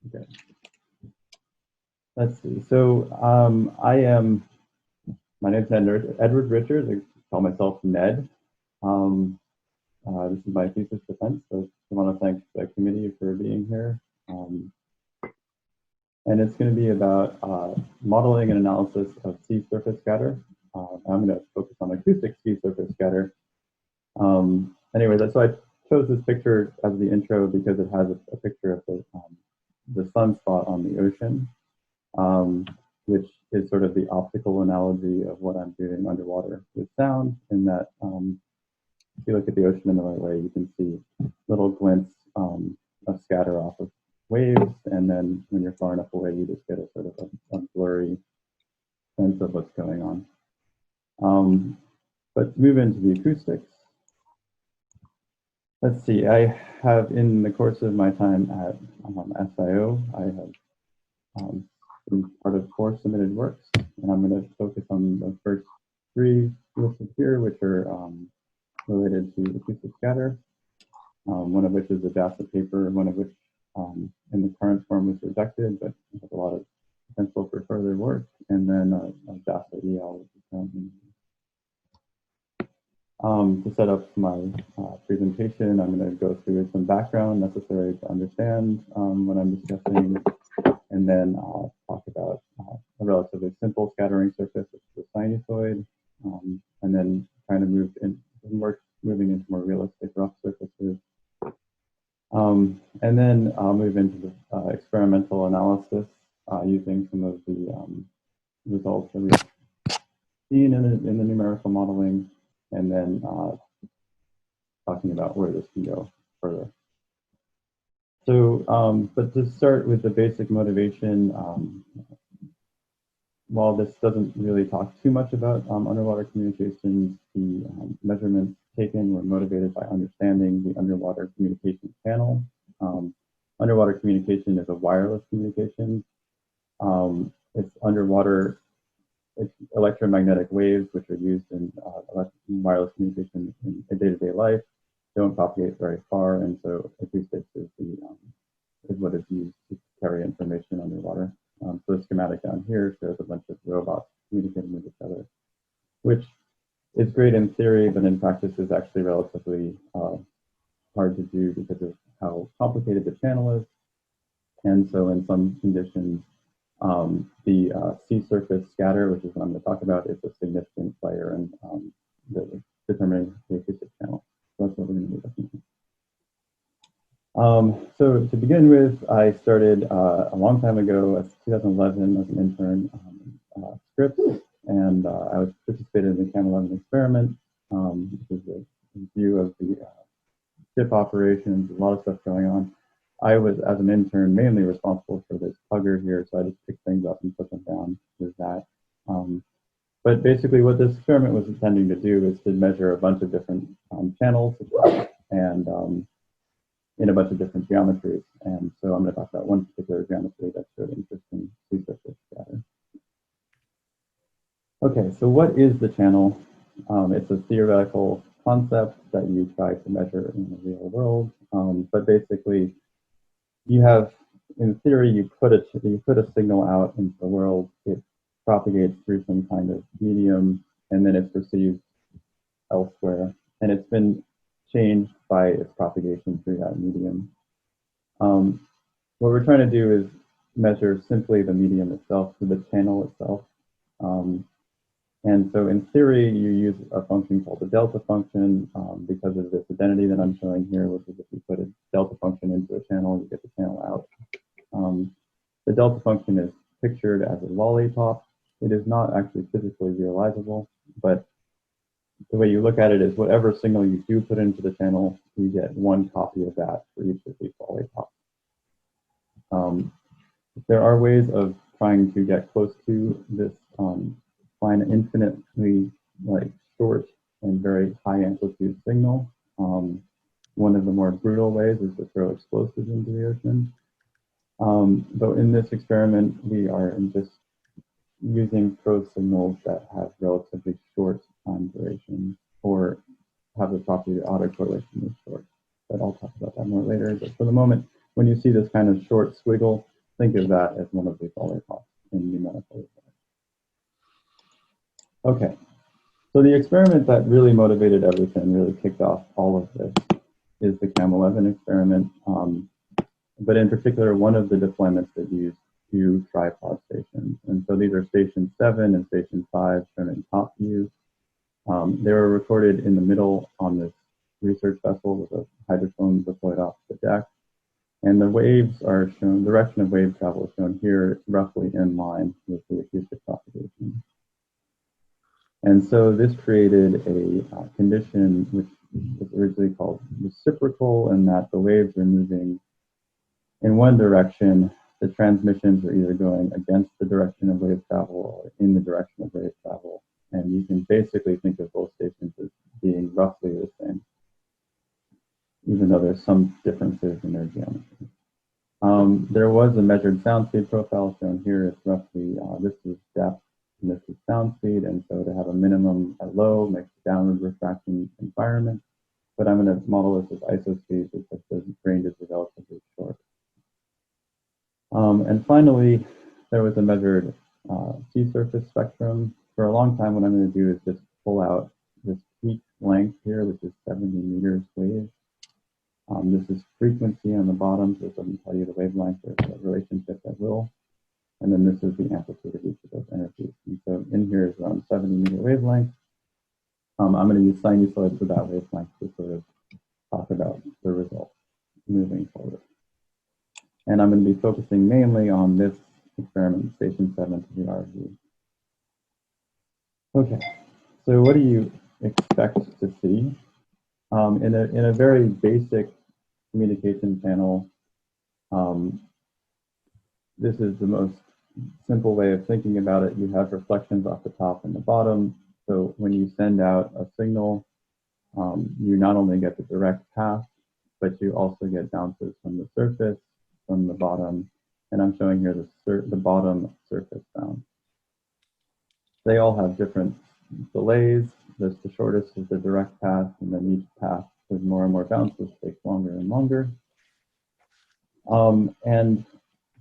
Okay. Let's see. So my name's Edward Richards. I call myself Ned. This is my thesis defense, so I want to thank the committee for being here. And it's going to be about modeling and analysis of sea surface scatter. I'm going to focus on acoustic sea surface scatter. Anyway, so I chose this picture as the intro because it has a picture of the sunspot on the ocean, which is sort of the optical analogy of what I'm doing underwater with sound, in that if you look at the ocean in the right way, you can see little glints of scatter off of waves, and then when you're far enough away, you just get a sort of a blurry sense of what's going on. But to move into the acoustics, let's see, I have, in the course of my time at SIO, I have been part of 4 submitted works, and I'm going to focus on the first 3 listed here, which are related to acoustic scatter, one of which is a JASA paper, one of which in the current form was rejected, but has a lot of potential for further work, and then a JASA EL, which is currently. To set up my presentation, I'm going to go through some background necessary to understand what I'm discussing, and then talk about a relatively simple scattering surface, which is a sinusoid, and then kind of moving into more realistic rough surfaces. And then I'll move into the experimental analysis using some of the results that we've seen in the numerical modeling, and then talking about where this can go further. So, but to start with the basic motivation, while this doesn't really talk too much about underwater communications, the measurements taken were motivated by understanding the underwater communication channel. Underwater communication is a wireless communication. It's underwater, it's electromagnetic waves, which are used in wireless communication in day-to-day life, don't propagate very far, and so acoustics is what is used to carry information underwater. So the schematic down here shows a bunch of robots communicating with each other, which is great in theory, but in practice is actually relatively hard to do because of how complicated the channel is. And so in some conditions, the sea surface scatter, which is what I'm going to talk about, is a significant player in determining the acoustic channel. So that's what we're going to be looking at. So to begin with, I started a long time ago, 2011, as an intern on Scripps, and I was participated in the Cam 11 experiment, which is a view of the ship operations, a lot of stuff going on. I was, as an intern, mainly responsible for this pugger here, so I just picked things up and put them down with that. But basically what this experiment was intending to do is to measure a bunch of different channels and in a bunch of different geometries. And so I'm going to talk about one particular geometry that showed interest in sea surface scatter. Okay, so what is the channel? It's a theoretical concept that you try to measure in the real world. But basically, you have, in theory, you put a signal out into the world, it propagates through some kind of medium, and then it's received elsewhere, and it's been changed by its propagation through that medium. What we're trying to do is measure simply the medium itself, so the channel itself. And so in theory, you use a function called the delta function because of this identity that I'm showing here, which is if you put a delta function into a channel, you get the channel out. The delta function is pictured as a lollipop. It is not actually physically realizable, but the way you look at it is whatever signal you do put into the channel, you get one copy of that for each of these lollipops. There are ways of trying to get close to this find an infinitely short and very high amplitude signal. One of the more brutal ways is to throw explosives into the ocean. Though in this experiment, we are just using throw signals that have relatively short time duration or have the property that autocorrelation is short. But I'll talk about that more later. But for the moment, when you see this kind of short squiggle, think of that as one of these lollipops in numerical design. Okay, so the experiment that really motivated everything, really kicked off all of this, is the CAM11 experiment. But in particular, one of the deployments that used two tripod stations. And so these are station 7 and station 5 shown in top view. They were recorded in the middle on this research vessel with a hydrophone deployed off the deck. And the waves are shown, direction of wave travel is shown here, roughly in line with the acoustic propagation. And so this created a condition which was originally called reciprocal, in that the waves are moving in one direction. The transmissions are either going against the direction of wave travel or in the direction of wave travel. And you can basically think of both stations as being roughly the same, even though there's some differences in their geometry. There was a measured sound speed profile shown here. It's roughly, this is depth and this is sound speed. And so to have a minimum at low makes a downward refracting environment. But I'm going to model this as iso speed because the range is relatively short. And finally, there was a measured sea surface spectrum. For a long time, what I'm going to do is just pull out this peak length here, which is 70 meters wave. This is frequency on the bottom, so it doesn't tell you the wavelength or the relationship at will. And then this is the amplitude of each of those energies. And so in here is around 70 meter wavelength. I'm going to use sinusoids for that wavelength to sort of talk about the results moving forward. And I'm going to be focusing mainly on this experiment, station 7 to the RV. Okay, so what do you expect to see? In a very basic communication channel, this is the most simple way of thinking about it. You have reflections off the top and the bottom. So when you send out a signal, you not only get the direct path, but you also get bounces from the surface, from the bottom, and I'm showing here the bottom surface bounce. They all have different delays. The shortest is the direct path, and then each path with more and more bounces takes longer and longer. And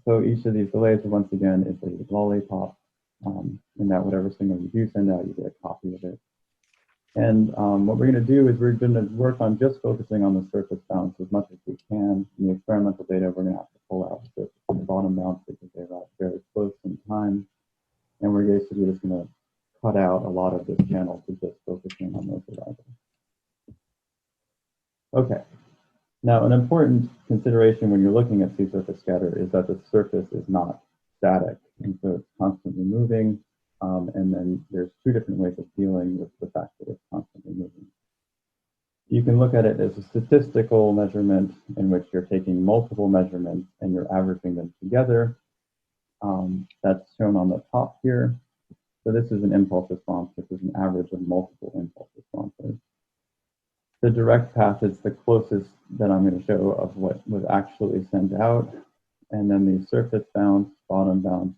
so each of these delays, once again, is a lollipop, in that whatever signal you do send out, you get a copy of it. And what we're going to do is we're going to work on just focusing on the surface bounce as much as we can. In the experimental data, we're going to have to pull out the surface and the bottom bounce because they're very close in time. And we're basically just going to cut out a lot of this channel to just focusing on those arrivals. Okay. Now, an important consideration when you're looking at sea surface scatter is that the surface is not static, and so it's constantly moving. And then there's two different ways of dealing with the fact that it's constantly moving. You can look at it as a statistical measurement in which you're taking multiple measurements and you're averaging them together. That's shown on the top here. So this is an impulse response, which is an average of multiple impulse responses. The direct path is the closest that I'm going to show of what was actually sent out. And then the surface bounce, bottom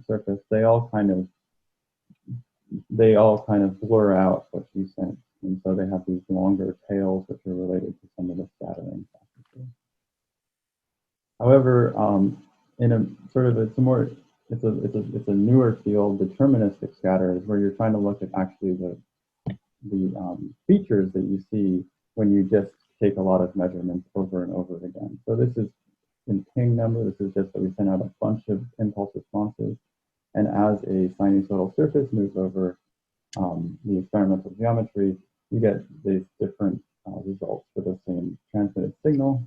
surface, they all kind of blur out what you sent. And so they have these longer tails which are related to some of the scattering practices. However, in a sort of it's a newer field, deterministic scatter is where you're trying to look at actually the features that you see when you just take a lot of measurements over and over again. So this is in ping number. This is just that we send out a bunch of impulse responses. And as a sinusoidal surface moves over the experimental geometry, you get these different results for the same transmitted signal.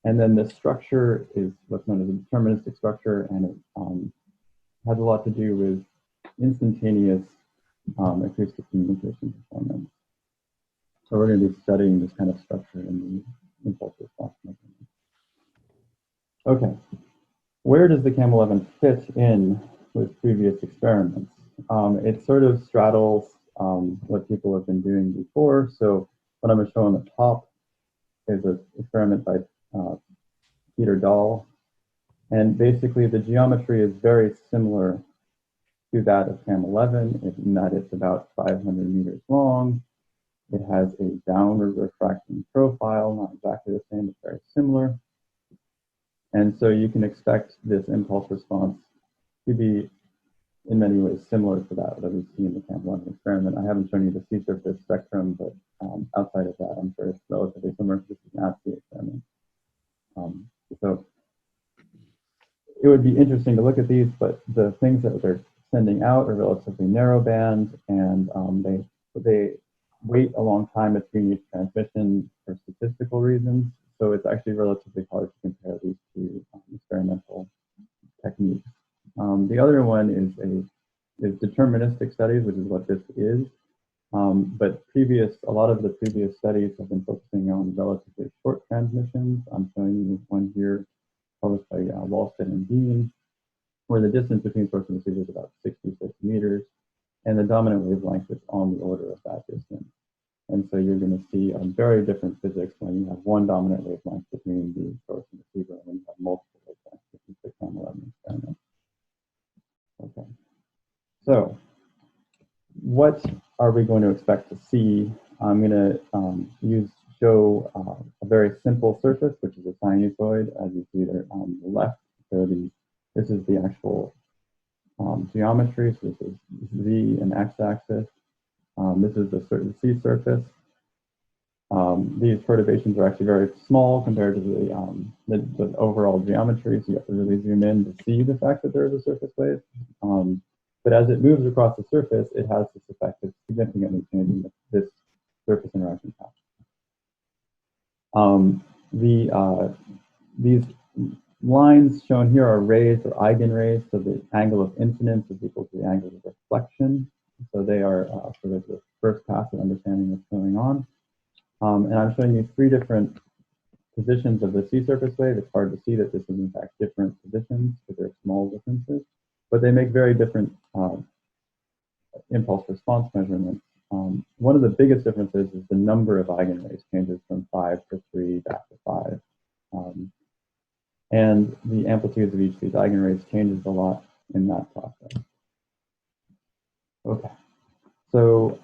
And then the structure is what's known as a deterministic structure, and it has a lot to do with instantaneous acoustic communication performance. So we're going to be studying this kind of structure in the impulse response measurement. Okay, where does the CAM11 fit in with previous experiments? It sort of straddles what people have been doing before. So what I'm going to show on the top is an experiment by Peter Dahl. And basically the geometry is very similar to that of CAM11 in that it's about 500 meters long. It has a downward refracting profile, not exactly the same, but very similar. And so you can expect this impulse response to be in many ways similar to that we see in the Camp London experiment. I haven't shown you the sea surface spectrum, but outside of that, I'm sure it's relatively similar. This is an at-sea experiment. So it would be interesting to look at these, but the things that they're sending out are relatively narrow band, and they wait a long time between each transmission for statistical reasons. So it's actually relatively hard to compare these two experimental techniques. The other one is deterministic studies, which is what this is. But a lot of the previous studies have been focusing on relatively short transmissions. I'm showing you one here published by Wallstead and Dean, where the distance between source and receiver is about 66 meters, and the dominant wavelength is on the order of that distance. And so you're going to see very different physics when you have one dominant wavelength between the source and receiver, and when you have multiple wavelengths, which is the Camp London experiment. Okay. So what are we going to expect to see? I'm going to show a very simple surface, which is a sinusoid, as you see there on the left. So this is the actual geometry. So this is Z and x-axis. This is the sea surface. These perturbations are actually very small compared to the overall geometry, so you have to really zoom in to see the fact that there is a surface wave. But as it moves across the surface, it has this effect of significantly changing this surface interaction path. These lines shown here are rays or eigenrays, so the angle of incidence is equal to the angle of reflection. So they are sort of the first pass at understanding what's going on. And I'm showing you three different positions of the sea surface wave. It's hard to see that this is in fact different positions because they're small differences, but they make very different impulse response measurements. One of the biggest differences is the number of eigenrays changes from 5 to 3 back to 5. And the amplitudes of each of these eigenrays changes a lot in that process. Okay, so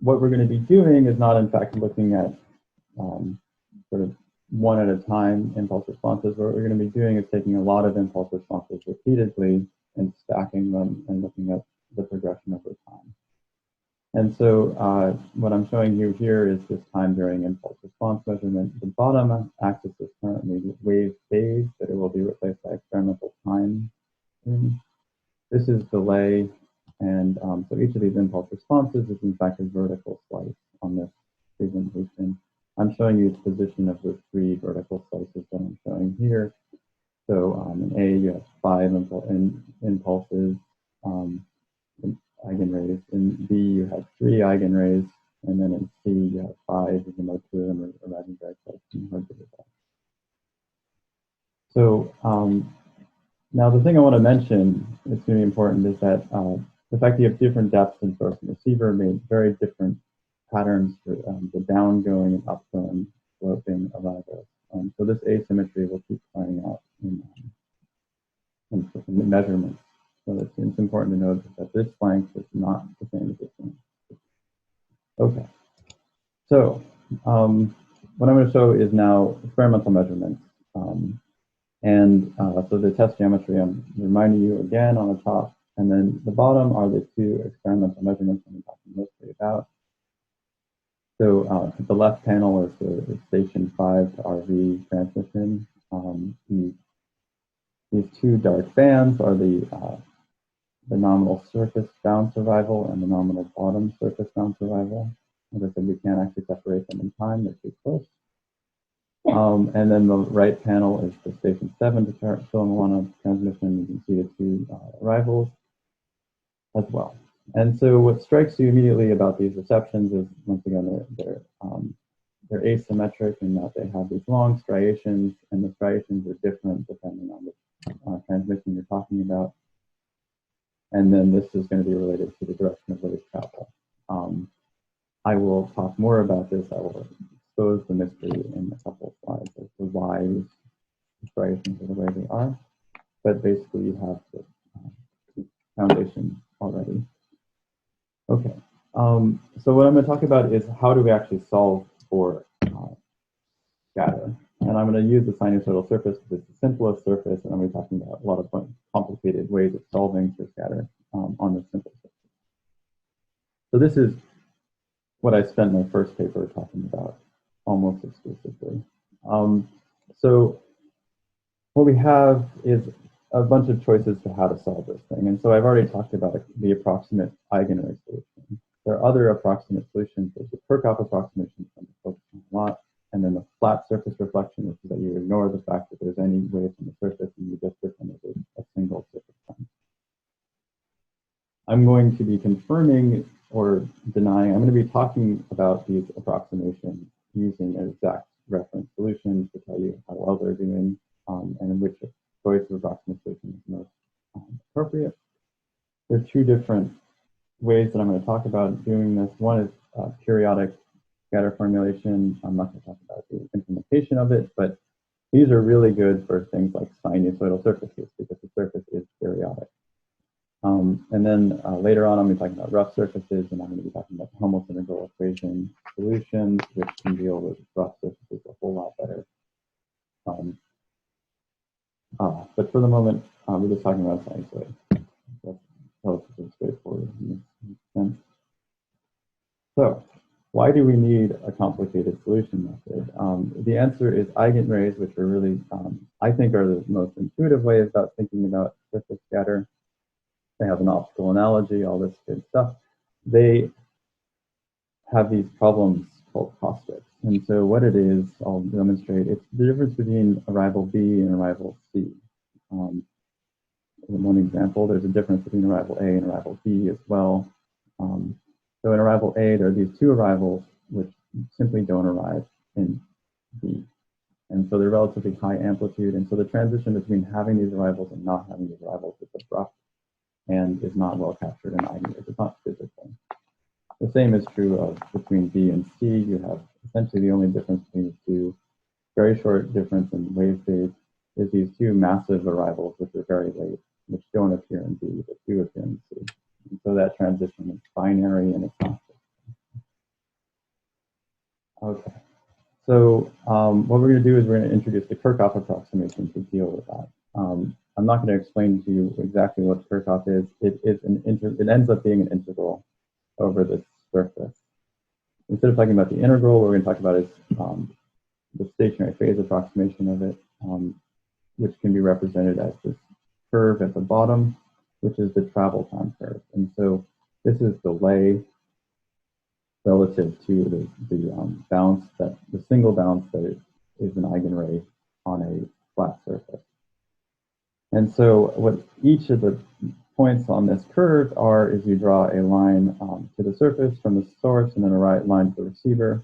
what we're going to be doing is not in fact looking at sort of one at a time impulse responses. What we're going to be doing is taking a lot of impulse responses repeatedly and stacking them and looking at the progression over time. And so what I'm showing you here is this time varying impulse response measurement. The bottom axis is currently wave phase, but it will be replaced by experimental time. This is delay, and so each of these impulse responses is in fact a vertical slice on this presentation. I'm showing you the position of the 3 vertical slices that I'm showing here. So in A, you have 5 impulses, eigenrays. In B, you have 3 eigenrays, and then in C, you have 5, even though 2 of them are imaginary very close and hard to detect. So now the thing I want to mention, it's really important, is that the fact that you have different depths in source and receiver made very different patterns for the downgoing and upgoing sloping arrivals. So this asymmetry will keep playing out in the measurements. So it's important to note that this length is not the same as this one. Okay. So what I'm going to show is now experimental measurements. So the test geometry, I'm reminding you again on the top, and then the bottom are the 2 experimental measurements I'm talking mostly about. So at the left panel is the station 5 to RV transmission. These 2 dark bands are the nominal surface bound survival and the nominal bottom surface bound survival. As I said, we can't actually separate them in time, they're too close. And then the right panel is the station 7 to Philadelphia transmission. You can see the 2 arrivals as well. And so what strikes you immediately about these receptions is, once again, they're asymmetric in that they have these long striations, and the striations are different depending on the transmission you're talking about. And then this is going to be related to the direction of wave travel. I will talk more about this. I will expose the mystery in a couple of slides as to why these striations are the way they are. But basically, you have the foundation already. Okay. So what I'm going to talk about is how do we actually solve for scatter. And I'm going to use the sinusoidal surface because it's the simplest surface, and I'm going to be talking about a lot of complicated ways of solving for scatter on this simple surface. So this is what I spent my first paper talking about almost exclusively. So what we have is a bunch of choices to how to solve this thing. And so I've already talked about the approximate eigenarray solution. There are other approximate solutions. There's the Kirchhoff approximation, which I'm focusing on a lot, and then the flat surface reflection, which is that you ignore the fact that there's any wave from the surface and you just pretend it is a single surface time. I'm going to be confirming or denying. I'm going to be talking about these approximations using exact reference solutions to tell you how well they're doing and in which choice of approximate solution is most appropriate. There are two different ways that I'm going to talk about doing this. One is periodic scatter formulation. I'm not going to talk about the implementation of it, but these are really good for things like sinusoidal surfaces because the surface is periodic. And then later on, I'm going to be talking about rough surfaces, and I'm going to be talking about the Helmholtz integral equation solutions, which can deal with rough surfaces a whole lot better. But for the moment, we're just talking about sinusoid. That's relatively straightforward in this sense. So why do we need a complicated solution method? The answer is eigenrays, which are really, I think, are the most intuitive way about thinking about surface scatter. They have an optical analogy, all this good stuff. They have these problems called caustics. And so what it is, I'll demonstrate, it's the difference between arrival B and arrival C. In one example, there's a difference between arrival A and arrival B as well. So in arrival A, there are these two arrivals which simply don't arrive in B. And so they're relatively high amplitude. And so the transition between having these arrivals and not having these arrivals is abrupt and is not well captured in eigenrays. It's not physical. The same is true of between B and C. You have essentially the only difference between the two, very short difference in wave phase, is these two massive arrivals which are very late, which don't appear in B, but do appear in C. And so that transition is binary and it's not physical. Okay. So what we're going to do is we're going to introduce the Kirchhoff approximation to deal with that. I'm not going to explain to you exactly what Kirchhoff is. It ends up being an integral over this surface. Instead of talking about the integral, what we're going to talk about is the stationary phase approximation of it, which can be represented as this curve at the bottom, which is the travel time curve. And so this is delay relative to the bounce, the single bounce that is an eigenray on a flat surface. And so what each of the points on this curve are is you draw a line to the surface from the source and then a right line to the receiver,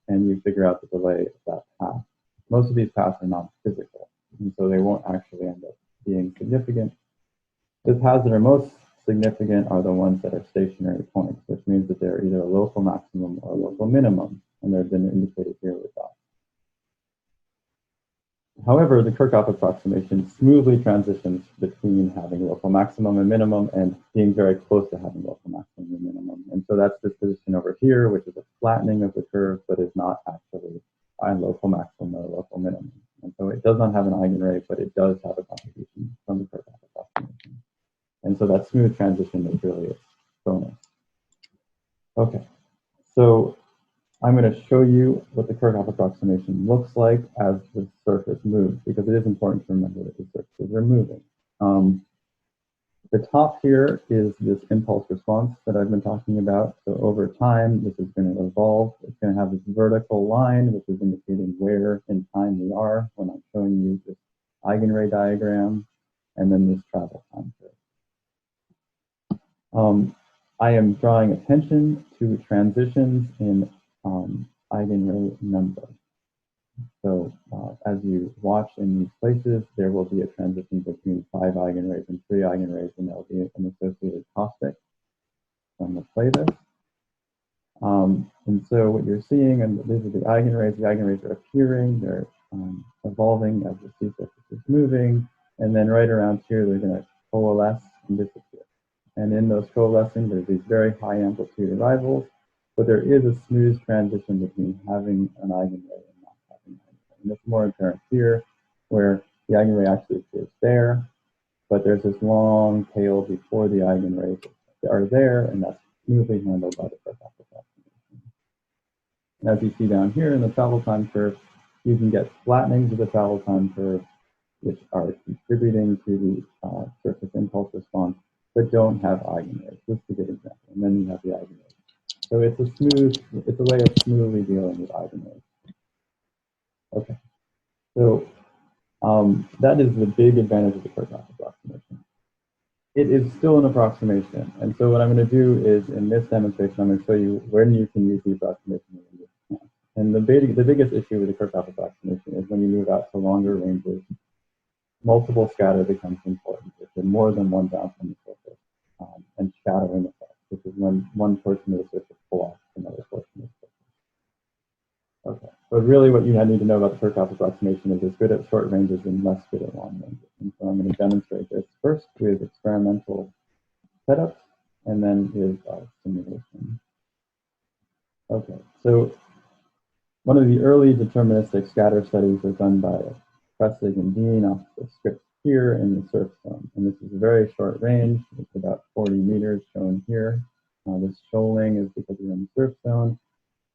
and you figure out the delay of that path. Most of these paths are not physical, and so they won't actually end up being significant. The paths that are most significant are the ones that are stationary points, which means that they're either a local maximum or a local minimum, and they've been indicated here with dots. However, the Kirchhoff approximation smoothly transitions between having local maximum and minimum and being very close to having local maximum and minimum. And so that's this position over here, which is a flattening of the curve, but is not actually a local maximum or a local minimum. And so it does not have an eigenray, but it does have a contribution from the Kirchhoff approximation. And so that smooth transition is really its bonus. Okay, so I'm going to show you what the Kirchhoff approximation looks like as the surface moves, because it is important to remember that the surfaces are moving. The top here is this impulse response that I've been talking about. So over time, this is going to evolve. It's going to have this vertical line, which is indicating where in time we are when I'm showing you this eigenray diagram, and then this travel time curve. I am drawing attention to transitions in eigenray number. So as you watch in these places, there will be a transition between 5 eigenrays and 3 eigenrays, and there will be an associated caustic. So I'm going to play this. And so what you're seeing, and these are the eigenrays are appearing, they're evolving as the C surface is moving, and then right around here, they're going to coalesce and disappear. And in those coalescing, there's these very high amplitude arrivals, but there is a smooth transition between having an eigenray and not having an eigenray. And it's more apparent here, where the eigenray actually appears there, but there's this long tail before the eigenrays are there, and that's smoothly handled by the Kirchhoff approximation. And as you see down here in the travel time curve, you can get flattenings of the travel time curve, which are contributing to the surface impulse response, but don't have eigenrays. This is a good example. And then you have the eigenrays. So it's a way of smoothly dealing with eigenrays. Okay. So that is the big advantage of the Kirchhoff approximation. It is still an approximation. And so what I'm going to do is, in this demonstration, I'm going to show you when you can use the approximation and when you can't. And the biggest issue with the Kirchhoff approximation is when you move out to longer ranges, multiple scatter becomes important. If there's more than one bounce on the surface, and shadowing effects, which is when one portion of the surface blocks another portion of the surface. Okay, but really what you need to know about the Kirchhoff approximation is it's good at short ranges and less good at long ranges. And so I'm going to demonstrate this first with experimental setups and then with simulation. Okay, so one of the early deterministic scatter studies was done by Pressig and Dean off the script here in the surf zone. And this is a very short range. It's about 40 meters shown here. This shoaling is because we're in the surf zone.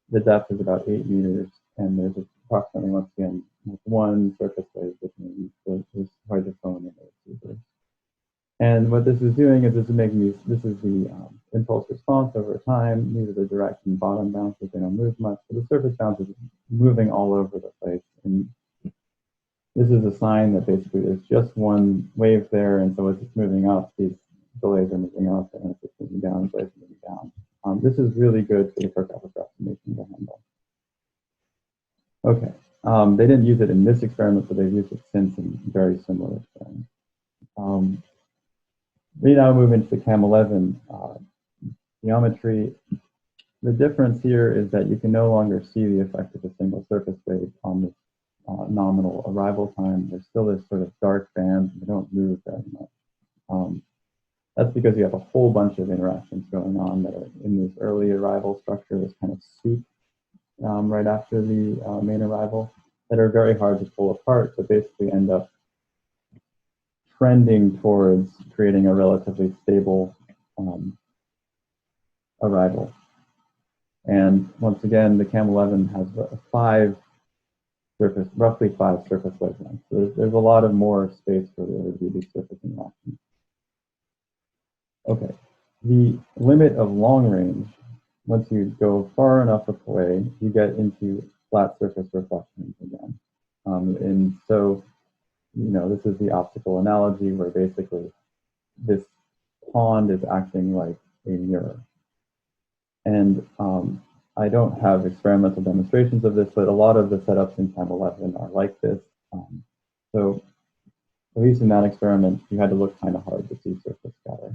The depth is about 8 meters, and there's approximately, once again, one surface wave between this hydrophone and the receiver. And what this is doing is this is the impulse response over time. These are the direct and bottom bounces. They don't move much, but the surface bounce is moving all over the place. And this is a sign that basically there's just one wave there, and so as it's moving up, these delays are moving up, and as it's moving down, delays are moving down. This is really good for the Kirchhoff approximation to handle. Okay, they didn't use it in this experiment, but they've used it since in very similar experiments. We now move into the CAM11 geometry. The difference here is that you can no longer see the effect of a single surface wave on this nominal arrival time. There's still this sort of dark band. They don't move very much. That's because you have a whole bunch of interactions going on that are in this early arrival structure, this kind of soup right after the main arrival, that are very hard to pull apart, but basically end up trending towards creating a relatively stable arrival. And once again, the CAM11 has roughly five surface wavelengths. So there's a lot of more space for there to be these surface interactions. Okay, the limit of long range, once you go far enough away, you get into flat surface reflections again. And so, you know, this is the optical analogy where basically this pond is acting like a mirror. And I don't have experimental demonstrations of this, but a lot of the setups in CAM11 are like this. So at least in that experiment, you had to look kind of hard to see surface scatter.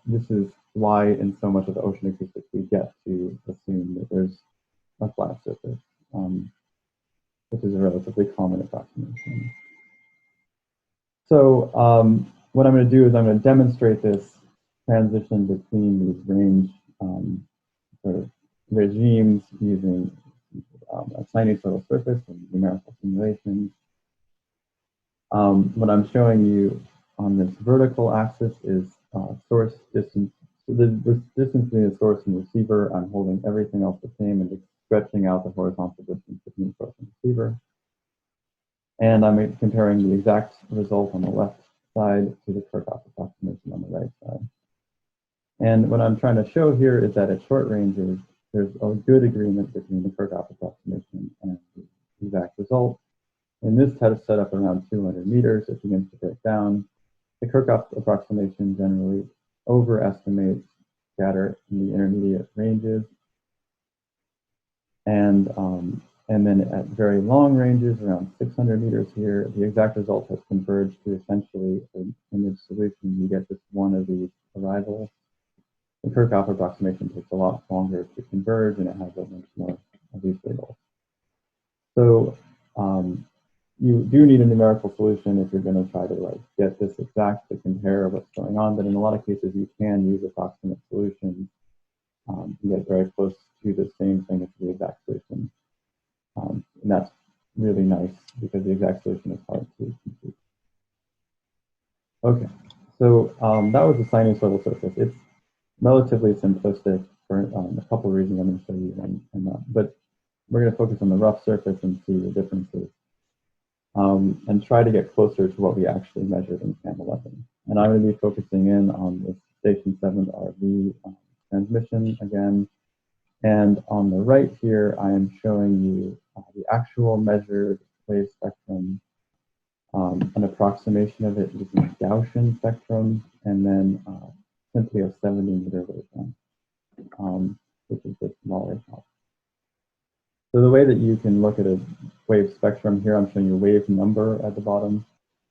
This is why in so much of the ocean acoustics we get to assume that there's a flat surface, which is a relatively common approximation. So what I'm going to do is I'm going to demonstrate this transition between these range sort of regimes using a sinusoidal surface and numerical simulations. What I'm showing you on this vertical axis is source distance. So the distance between the source and receiver, I'm holding everything else the same and just stretching out the horizontal distance between source and receiver. And I'm comparing the exact result on the left side to the Kirchhoff approximation on the right side. And what I'm trying to show here is that at short ranges, there's a good agreement between the Kirchhoff approximation and the exact result. In this test setup around 200 meters, it begins to break down. The Kirchhoff approximation generally overestimates scatter in the intermediate ranges. And then at very long ranges, around 600 meters here, the exact result has converged to essentially an image solution. You get just one of these arrivals. The Kirchhoff approximation takes a lot longer to converge, and it has a bunch more of these results. So you do need a numerical solution if you're going to try to like get this exact to compare what's going on. But in a lot of cases, you can use approximate solutions to get very close to the same thing as the exact solution. And that's really nice because the exact solution is hard to compute. Okay, so that was the sinusoidal surface. It's relatively simplistic for a couple of reasons I'm going to show you, but we're going to focus on the rough surface and see the differences, and try to get closer to what we actually measured in CAM 11. And I'm going to be focusing in on the Station 7 RV transmission again. And on the right here, I am showing you the actual measured wave spectrum, an approximation of it using Gaussian spectrum, and then simply a 70-meter wavelength, which is this smaller top. So the way that you can look at a wave spectrum here, I'm showing you wave number at the bottom.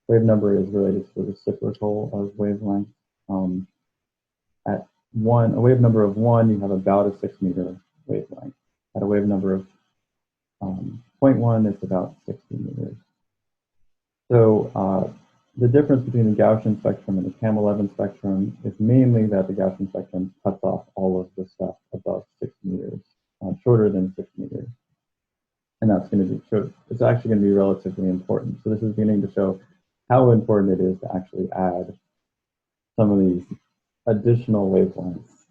Wave number is related to the reciprocal of wavelength. At a wave number of 1, you have about a 6-meter wavelength. At a wave number of 0.1, it's about 60 meters. So the difference between the Gaussian spectrum and the CAM 11 spectrum is mainly that the Gaussian spectrum cuts off all of the stuff above 6 meters, shorter than 6 meters. And that's going to be, it's actually going to be relatively important. So this is beginning to show how important it is to actually add some of these additional wavelengths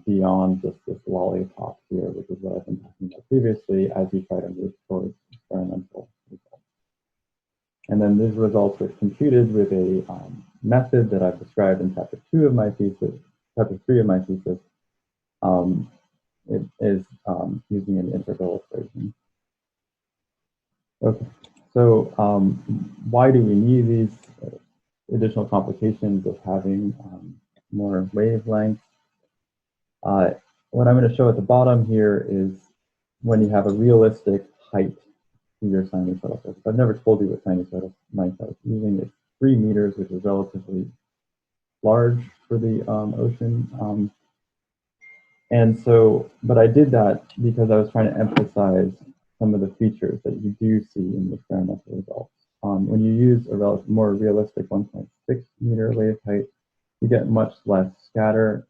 beyond just this lollipop here, which is what I've been talking about previously, as you try to move towards experimental results. And then these results were computed with a method that I've described in chapter 3 of my thesis. It is using an integral equation. Okay, so why do we need these additional complications of having more wavelengths? What I'm going to show at the bottom here is when you have a realistic height to your sinusoidal surface. I've never told you what sinusoidal length I was using. It's 3 meters, which is relatively large for the ocean. And so, but I did that because I was trying to emphasize some of the features that you do see in the experimental results. When you use a more realistic 1.6 meter wave height, you get much less scatter,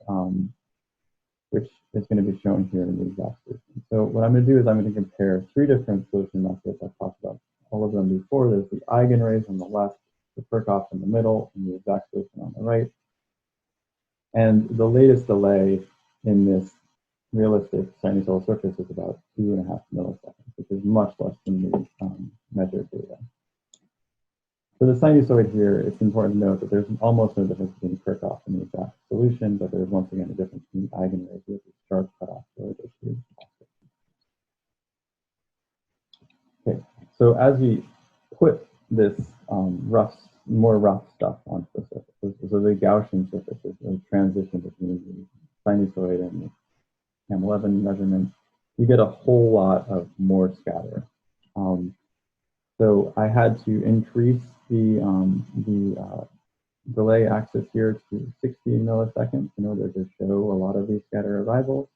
which is going to be shown here in the exact solution. So what I'm going to do is I'm going to compare 3 different solution methods. I've talked about all of them before. There's the eigenrays on the left, the Kirchhoff in the middle, and the exact solution on the right. And the latest delay in this realistic sinusoidal surface is about 2.5 milliseconds, which is much less than the measured data. For the sinusoid here, it's important to note that there's almost no difference between Kirchhoff and the exact solution, but there's once again a difference between eigenrays with a sharp cutoff related to. Okay, so as we put this more rough stuff onto the surface, so the Gaussian surface is a transition between the sinusoid and the CAM 11 measurement, you get a whole lot of more scatter. So I had to increase the delay axis here to 60 milliseconds in order to show a lot of these scatter arrivals.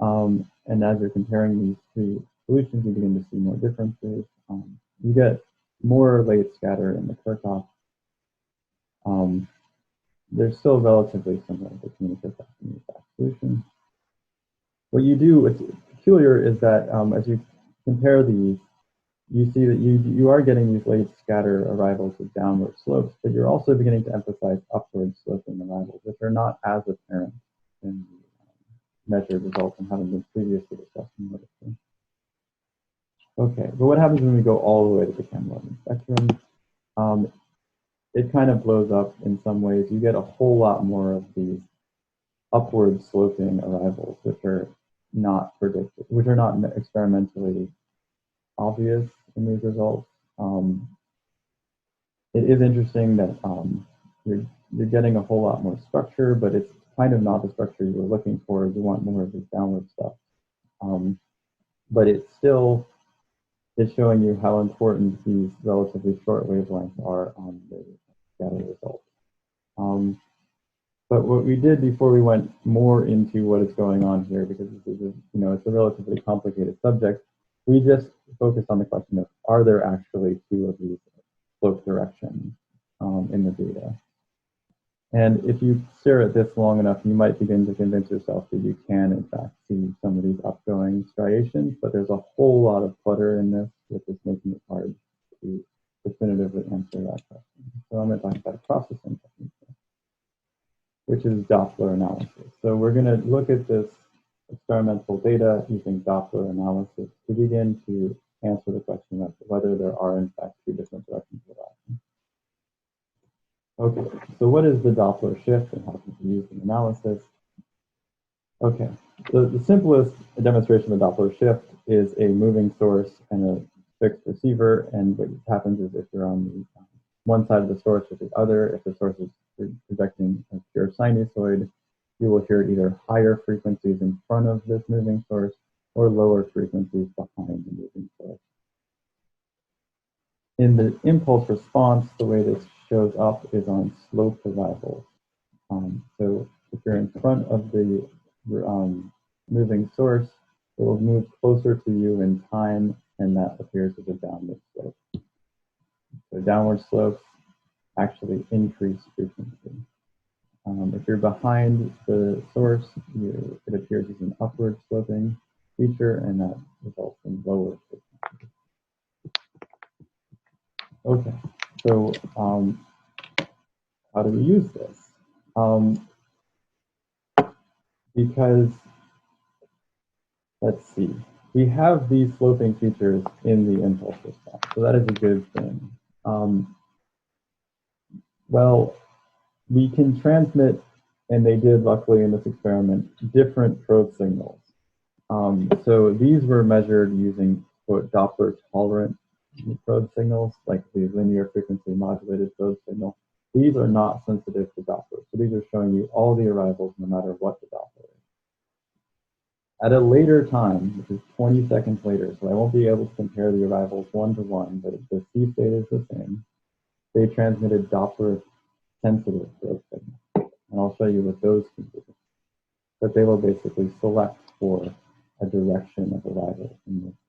And as you're comparing these 3 solutions, you begin to see more differences. You get more late scatter in the Kirchhoff. They're still relatively similar between the Kirchhoff and the exact solution. What you do, what's peculiar is that as you compare these, you see that you are getting these late scatter arrivals with downward slopes, but you're also beginning to emphasize upward sloping arrivals, which are not as apparent in the measured results and haven't been previously discussed in literature. Okay, but what happens when we go all the way to the CAM 11 spectrum? It kind of blows up in some ways. You get a whole lot more of these upward sloping arrivals, which are not predicted, which are not experimentally obvious in these results. It is interesting that you're getting a whole lot more structure, but it's kind of not the structure you were looking for. You want more of this downward stuff. But it still is showing you how important these relatively short wavelengths are on the scatter results. But what we did before we went more into what is going on here, because this is it's a relatively complicated subject, we just focused on the question of, are there actually 2 of these slope directions in the data? And if you stare at this long enough, you might begin to convince yourself that you can, in fact, see some of these upgoing striations, but there's a whole lot of clutter in this which is making it hard to definitively answer that question. So I'm going to talk about a processing technique, which is Doppler analysis. So we're going to look at this experimental data using Doppler analysis to begin to answer the question of whether there are in fact two different directions of action. Okay, so what is the Doppler shift and how can it be used in analysis? Okay, so the simplest demonstration of the Doppler shift is a moving source and a fixed receiver, and what happens is if you're on the one side of the source or the other, if the source is projecting a pure sinusoid, you will hear either higher frequencies in front of this moving source or lower frequencies behind the moving source. In the impulse response, the way this shows up is on slope arrivals. So if you're in front of the moving source, it will move closer to you in time, and that appears as a downward slope. So downward slopes actually increase frequency. If you're behind the source, it appears as an upward sloping feature, and that results in lower frequency. Okay, so how do we use this? Because, let's see, we have these sloping features in the impulse response, so that is a good thing. Well, we can transmit, and they did luckily in this experiment, different probe signals. So these were measured using quote, Doppler tolerant probe signals, like the linear frequency modulated probe signal. These are not sensitive to Doppler. So these are showing you all the arrivals no matter what the Doppler is. At a later time, which is 20 seconds later, so I won't be able to compare the arrivals one-to-one, but if the C state is the same, they transmitted Doppler sensitive probe signals. And I'll show you what those can do. But they will basically select for a direction of arrival,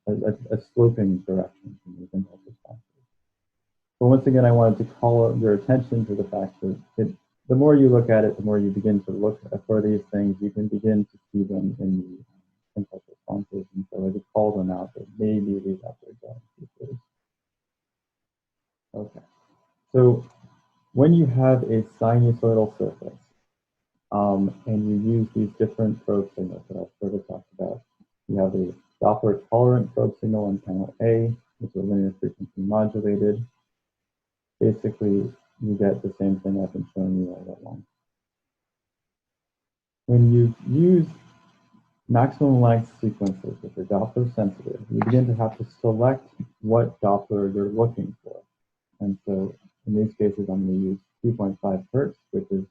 a sloping direction from these impulse responses. But once again, I wanted to call your attention to the fact that the more you look at it, the more you begin to look for these things, you can begin to see them in the impulse responses. And so I just call them out that maybe these upward features. Okay. So when you have a sinusoidal surface, and you use these different probe signals that I've sort of talked about, you have a Doppler tolerant probe signal in panel A, which is linear frequency modulated. Basically, you get the same thing I've been showing you all along. When you use maximum length sequences which are Doppler sensitive, you begin to have to select what Doppler you're looking for. And so in these cases, I'm going to use 2.5 hertz, which is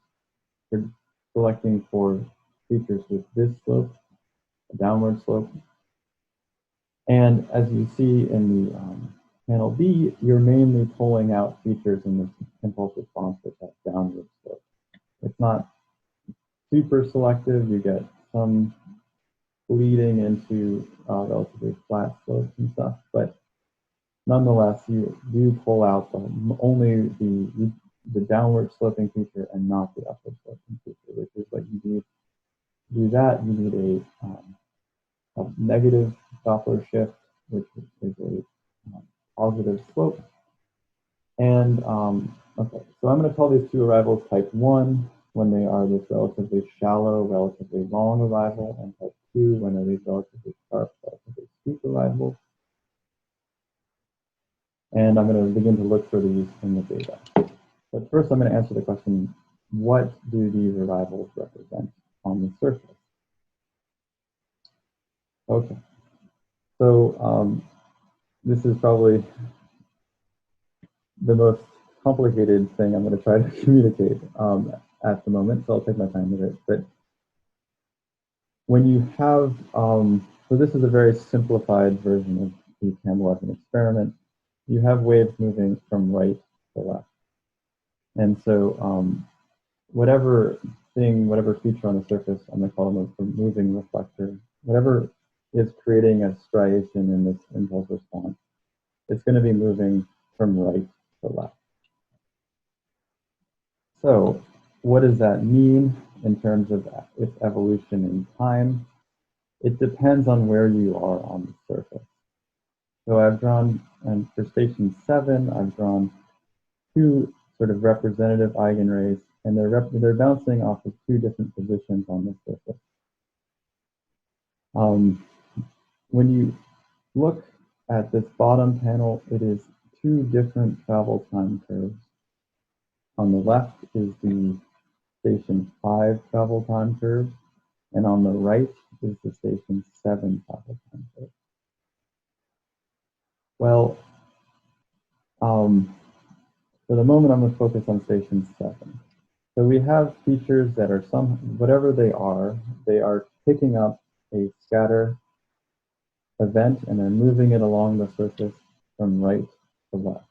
you're selecting for features with this slope, a downward slope. And as you see in the panel B, you're mainly pulling out features in this impulse response with that downward slope. It's not super selective. You get some bleeding into relatively flat slopes and stuff, but nonetheless, you do pull out only the downward sloping feature and not the upward sloping feature, which is what you need. To do that, you need a negative Doppler shift, which is a positive slope. And okay, so I'm going to call these two arrivals type 1 when they are this relatively shallow, relatively long arrival, and type 2 when they're these relatively sharp, relatively steep arrivals. And I'm going to begin to look for these in the data. But first, I'm going to answer the question, what do these arrivals represent on the surface? Okay, so this is probably the most complicated thing I'm going to try to communicate at the moment, so I'll take my time with it. But when you have, so this is a very simplified version of the Campbell-Evan experiment. You have waves moving from right to left. And so whatever feature on the surface, I'm going to call them a moving reflector, whatever is creating a striation in this impulse response, it's going to be moving from right to left. So what does that mean in terms of its evolution in time? It depends on where you are on the surface. So I've drawn, and for station 7, I've drawn two sort of representative eigenrays, and they're bouncing off of two different positions on the surface. When you look at this bottom panel, it is two different travel time curves. On the left is the station 5 travel time curve, and on the right is the station 7 travel time curve. Well, for the moment, I'm going to focus on station 7. So we have features that are whatever they are picking up a scatter event and they're moving it along the surface from right to left.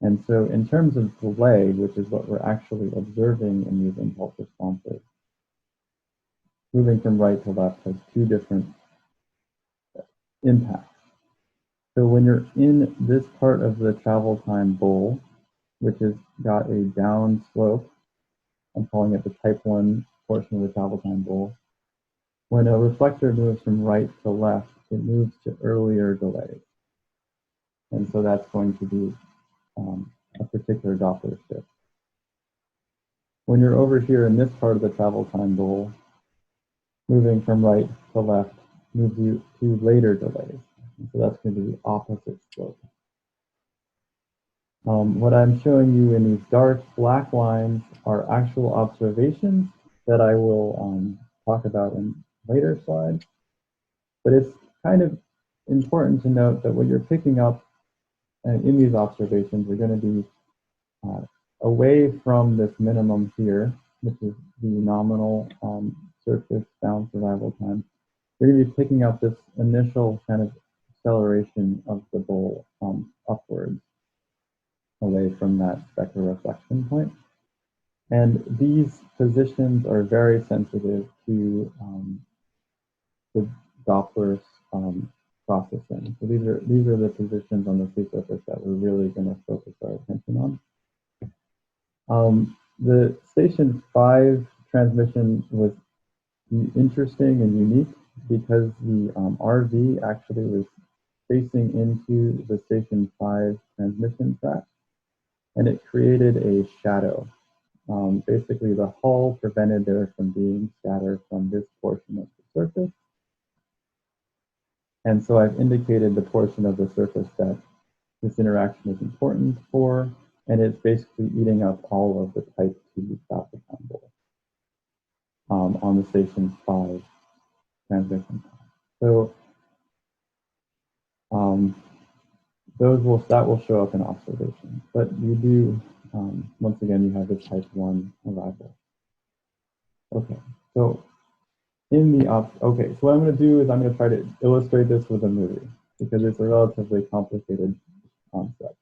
And so in terms of delay, which is what we're actually observing in these impulse responses, moving from right to left has two different impacts. So when you're in this part of the travel time bowl, which has got a down slope, I'm calling it the type 1 portion of the travel time bowl, when a reflector moves from right to left, it moves to earlier delays. And so that's going to be a particular Doppler shift. When you're over here in this part of the travel time bowl, moving from right to left moves you to later delays. And so that's going to be the opposite slope. What I'm showing you in these dark black lines are actual observations that I will talk about in later slides. But it's kind of important to note that what you're picking up in these observations are going to be away from this minimum here, which is the nominal surface bound survival time. You're going to be picking up this initial kind of acceleration of the bowl upwards, away from that spectral reflection point. And these positions are very sensitive to the Doppler processing. So these are the positions on the sea surface that we're really going to focus our attention on. The station 5 transmission was interesting and unique because the RV actually was facing into the station 5 transmission track, and it created a shadow. Basically, the hull prevented there from being scatter from this portion of the surface. And so I've indicated the portion of the surface that this interaction is important for, and it's basically eating up all of the type 2 travel time bowl on the station 5 transmission. So that will show up in observation. But you do, once again, you have the type 1 arrival. Okay, so so what I'm going to do is I'm going to try to illustrate this with a movie because it's a relatively complicated concept.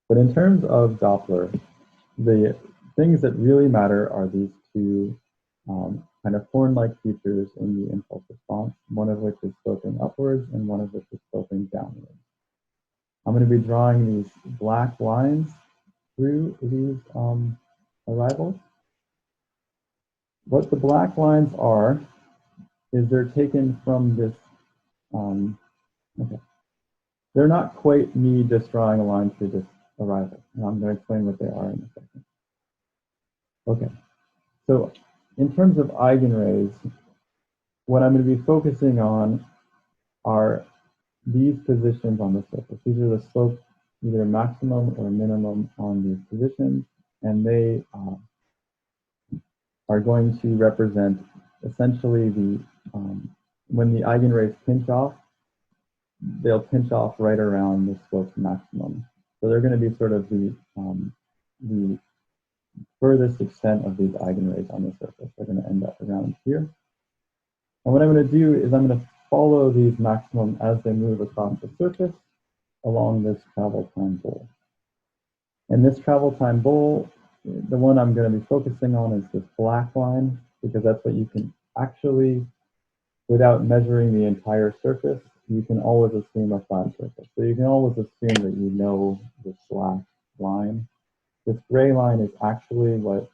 But in terms of Doppler, the things that really matter are these two kind of horn-like features in the impulse response, one of which is sloping upwards and one of which is sloping downwards. I'm going to be drawing these black lines through these arrivals. What the black lines are is they're taken from this, okay. They're not quite me just drawing a line through this arrival. And I'm going to explain what they are in a second. Okay, so in terms of eigenrays, what I'm going to be focusing on are these positions on the surface. These are the slopes, either maximum or minimum on these positions, and they are going to represent essentially the, when the eigenrays pinch off, they'll pinch off right around the slope maximum. So they're going to be sort of the furthest extent of these eigenrays on the surface. They're going to end up around here. And what I'm going to do is I'm going to follow these maximum as they move across the surface along this travel time bowl. And this travel time bowl, the one I'm going to be focusing on is this black line, because that's what you can actually, without measuring the entire surface, you can always assume a flat surface. So you can always assume that you know this black line. This gray line is actually what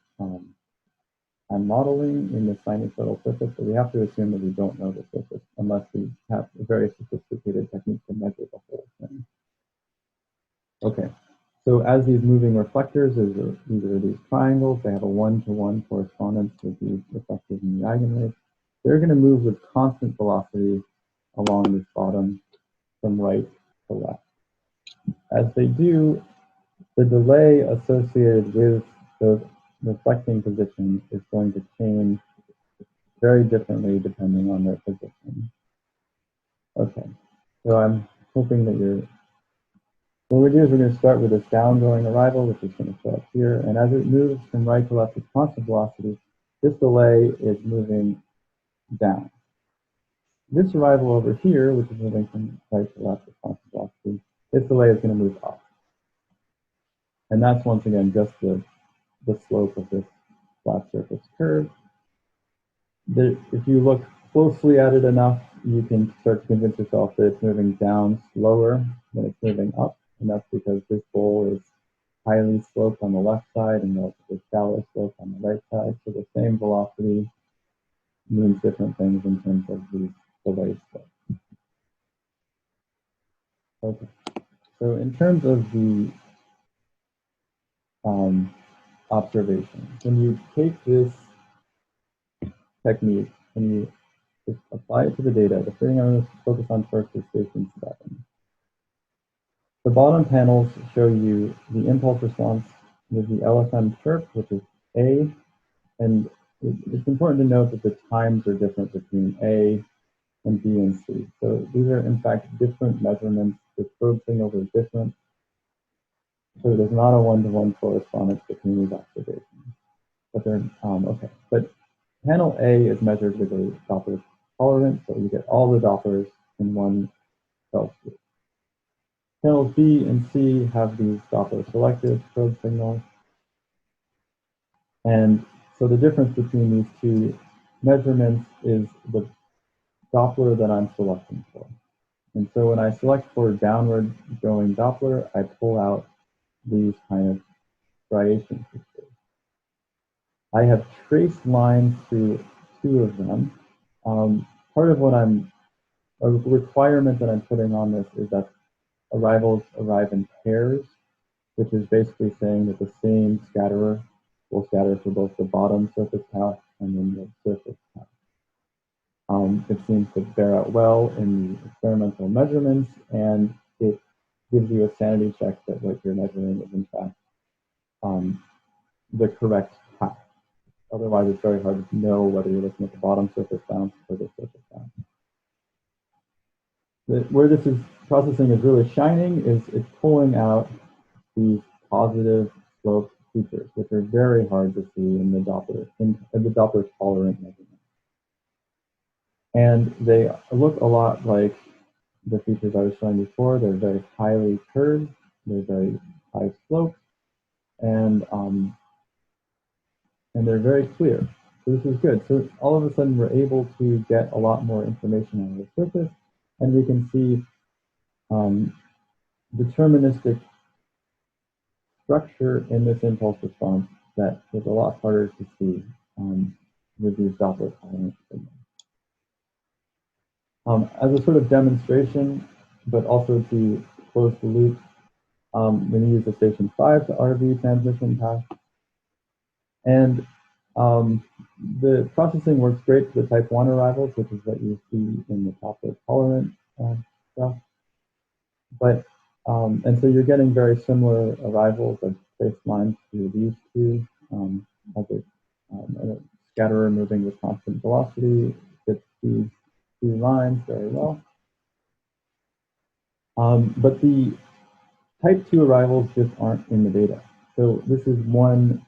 and modeling in the sinusoidal surface, but we have to assume that we don't know the surface unless we have a very sophisticated technique to measure the whole thing. Okay, so as these moving reflectors, these are these triangles, they have a one-to-one correspondence with these reflectors in the eigenrays. They're going to move with constant velocity along this bottom from right to left. As they do, the delay associated with those reflecting positions is going to change very differently depending on their position. Okay, so I'm hoping that what we do is we're going to start with this downgoing arrival, which is going to show up here, and as it moves from right to left with constant velocity, this delay is moving down. This arrival over here, which is moving from right to left with constant velocity, this delay is going to move up. And that's once again just the slope of this flat surface curve. If you look closely at it enough, you can start to convince yourself that it's moving down slower than it's moving up, and that's because this bowl is highly sloped on the left side and relatively shallow slope on the right side. So the same velocity means different things in terms of these delay slopes. Okay, so in terms of the observation, when you take this technique and you just apply it to the data, the thing I'm going to focus on first is station 7. The bottom panels show you the impulse response with the LSM chirp, which is A, and it's important to note that the times are different between A and B and C. So these are in fact different measurements. The probe signals are different. So there's not a one-to-one correspondence between these observations. But they're okay. But panel A is measured with a Doppler tolerant, so you get all the Dopplers in one cell group. Panels B and C have these Doppler selective probe signals. And so the difference between these two measurements is the Doppler that I'm selecting for. And so when I select for downward going Doppler, I pull out these kind of striation features. I have traced lines through 2 of them. Part of what a requirement that I'm putting on this is that arrivals arrive in pairs, which is basically saying that the same scatterer will scatter for both the bottom surface path and then the surface path. It seems to bear out well in the experimental measurements, and it gives you a sanity check that what you're measuring is in fact the correct path. Otherwise, it's very hard to know whether you're looking at the bottom surface bounce or the surface bounce. Where this processing is really shining is it's pulling out these positive slope features, which are very hard to see in the Doppler tolerant measurement. And they look a lot like the features I was showing before. They're very highly curved, they're very high slope, and they're very clear. So this is good. So all of a sudden we're able to get a lot more information on the surface, and we can see deterministic structure in this impulse response that is a lot harder to see with these Doppler tolerant signals. As a sort of demonstration, but also to close the loop, we use the station 5 to RV transmission path. And the processing works great for the type 1 arrivals, which is what you see in the Doppler tolerant stuff. But, and so you're getting very similar arrivals of trace lines through these two, as a scatterer moving with constant velocity fits these 2 lines very well. But the type 2 arrivals just aren't in the data. So this is one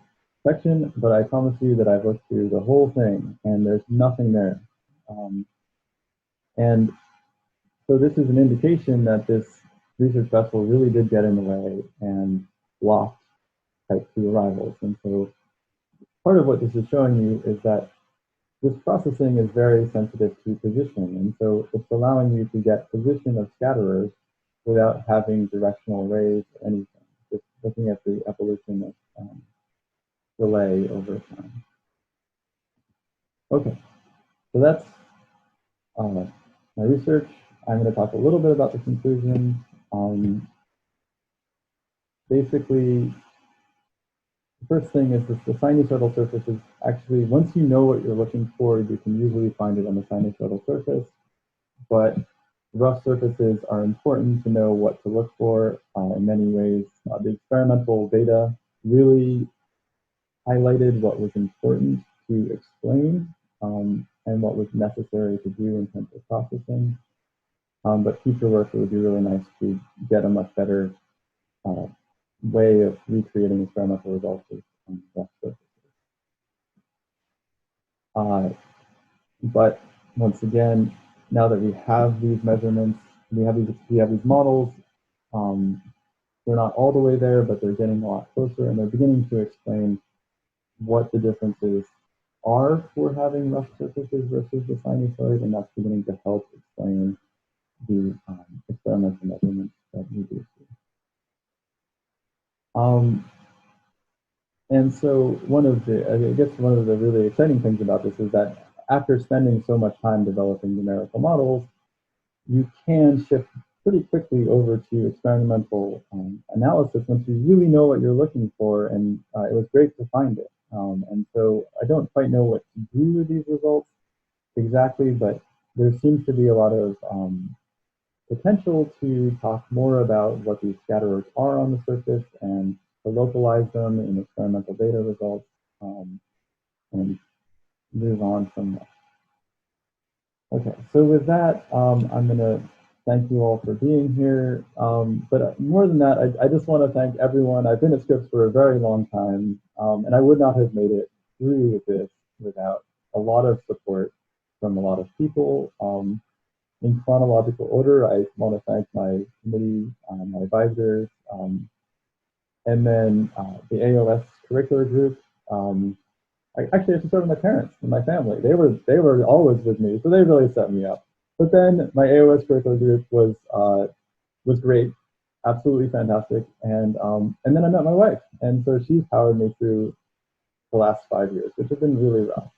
section, but I promise you that I've looked through the whole thing and there's nothing there. And so this is an indication that this research vessel really did get in the way and blocked type 2 arrivals. And so part of what this is showing you is that this processing is very sensitive to position. And so it's allowing you to get position of scatterers without having directional rays or anything, just looking at the evolution of delay over time. Okay, so that's my research. I'm going to talk a little bit about the conclusion. Basically, the first thing is that the sinusoidal surface is actually, once you know what you're looking for, you can usually find it on the sinusoidal surface, but rough surfaces are important to know what to look for in many ways. The experimental data really highlighted what was important to explain and what was necessary to do in terms of processing. But future work, it would be really nice to get a much better uh, way of recreating experimental results with rough surfaces. But once again, now that we have these measurements, we have these models, they're not all the way there, but they're getting a lot closer, and they're beginning to explain what the differences are for having rough surfaces versus the sinusoid, and that's beginning to help explain the experimental measurements that we do see. And so I guess one of the really exciting things about this is that after spending so much time developing numerical models, you can shift pretty quickly over to experimental analysis once you really know what you're looking for, and it was great to find it. And so I don't quite know what to do with these results exactly, but there seems to be a lot of potential to talk more about what these scatterers are on the surface and to localize them in experimental data results and move on from there. Okay, so with that, I'm going to thank you all for being here. But more than that, I just want to thank everyone. I've been at Scripps for a very long time, and I would not have made it through with this without a lot of support from a lot of people. In chronological order, I want to thank my committee, my advisors, and then the AOS curricular group. Actually, I should start with my parents and my family. They were always with me, so they really set me up. But then my AOS curricular group was great, absolutely fantastic, and then I met my wife, and so she's powered me through the last 5 years, which have been really rough.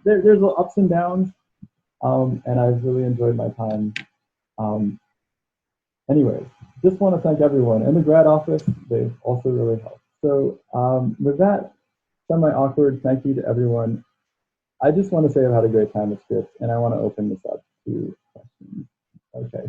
There's ups and downs, and I've really enjoyed my time. Anyways, just want to thank everyone and the grad office. They've also really helped. So with that semi-awkward thank you to everyone. I just want to say I've had a great time with Scripps, and I want to open this up to questions. Okay.